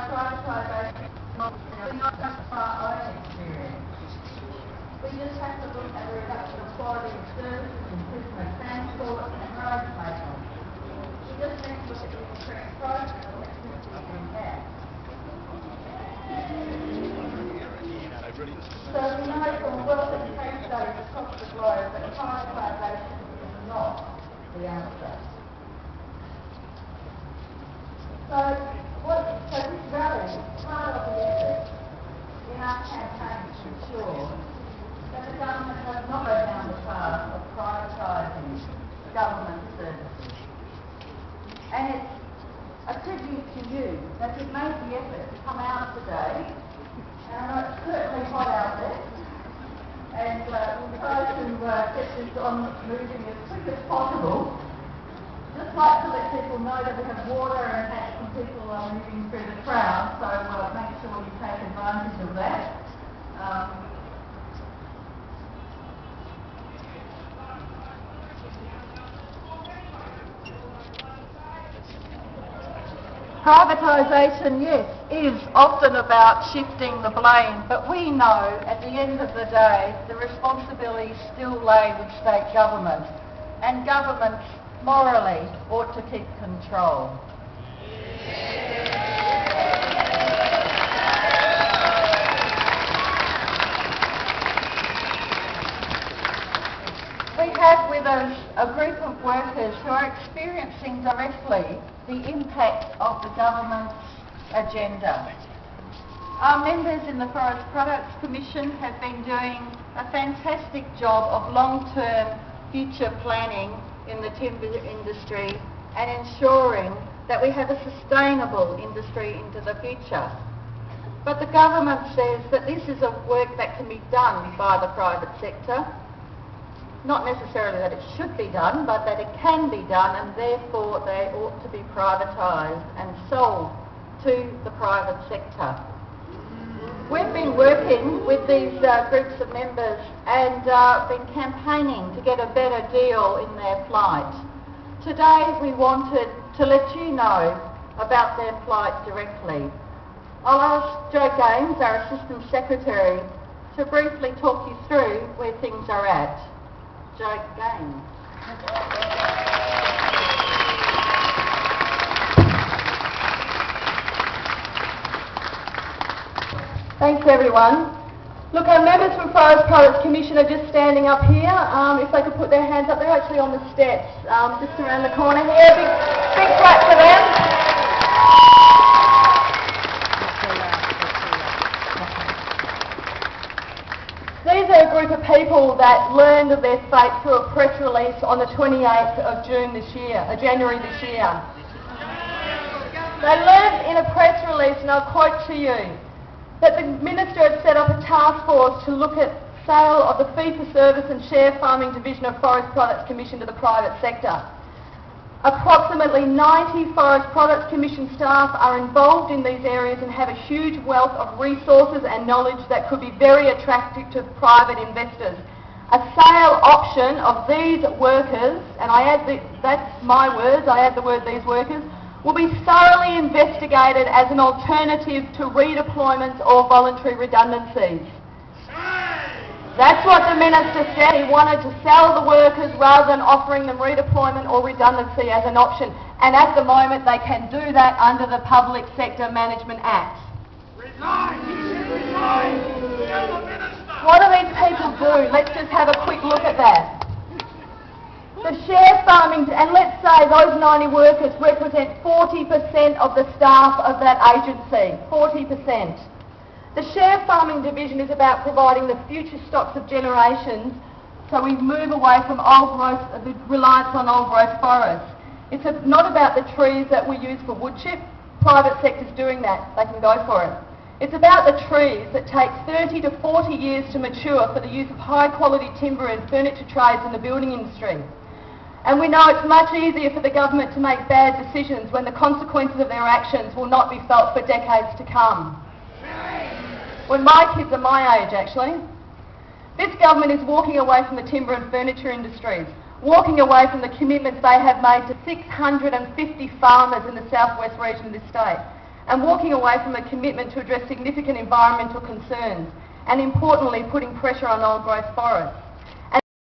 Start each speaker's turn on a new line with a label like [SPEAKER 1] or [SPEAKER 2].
[SPEAKER 1] privatisation is not just our own experience. We just have to look at the reduction of quality of services, improvement of transport and road maintenance. We just need to look at the increased price of electricity and gas. So we know from wealth and case studies across the globe that privatisation is not the answer. So this rally is part of the effort in our campaign to ensure that the government does not go down the path of privatising government services. And it's a tribute to you that you've made the effort to come out today. And I know it's certainly hot out there, and we'll try to get this on moving as quick as possible. Just like to let people know that we have water and that some people are moving through the crowd, so make sure you take advantage of that. Privatisation, yes, is often about shifting the blame, but we know at the end of the day the responsibility still lay with state government, and governments morally ought to keep control. We have with us a group of workers who are experiencing directly the impact of the government's agenda. Our members in the Forest Products Commission have been doing a fantastic job of long-term future planning in the timber industry and ensuring that we have a sustainable industry into the future. But the government says that this is a work that can be done by the private sector. Not necessarily that it should be done, but that it can be done, and therefore they ought to be privatised and sold to the private sector. We've been working with these groups of members and been campaigning to get a better deal in their plight. Today we wanted to let you know about their plight directly. I'll ask Jo Gaines, our Assistant Secretary, to briefly talk you through where things are at. Jo Gaines.
[SPEAKER 2] Thanks everyone. Look, our members from Forest Products Commission are just standing up here. If they could put their hands up, they're actually on the steps, just around the corner here. Big clap for them. These are a group of people that learned of their fate through a press release on the 28th of January this year. They learned in a press release, and I'll quote to you, that the Minister had set up a task force to look at sale of the fee-for-service and share farming division of Forest Products Commission to the private sector. Approximately 90 Forest Products Commission staff are involved in these areas and have a huge wealth of resources and knowledge that could be very attractive to private investors. A sale option of these workers, and that's my words, I add the word these workers, will be thoroughly investigated as an alternative to redeployments or voluntary redundancies. That's what the Minister said. He wanted to sell the workers rather than offering them redeployment or redundancy as an option. And at the moment they can do that under the Public Sector Management Act.
[SPEAKER 3] Resign! He should resign! Tell the Minister!
[SPEAKER 2] What do these people do? Let's just have a quick look at that. The share farming, and let's say those 90 workers represent 40% of the staff of that agency, 40%. The share farming division is about providing the future stocks of generations, so we move away from old growth, the reliance on old growth forests. It's not about the trees that we use for wood chip. Private sector's doing that, they can go for it. It's about the trees that take 30 to 40 years to mature for the use of high quality timber and furniture trades in the building industry. And we know it's much easier for the government to make bad decisions when the consequences of their actions will not be felt for decades to come. When my kids are my age, actually. This government is walking away from the timber and furniture industries, walking away from the commitments they have made to 650 farmers in the southwest region of this state. and walking away from a commitment to address significant environmental concerns, and importantly, putting pressure on old growth forests.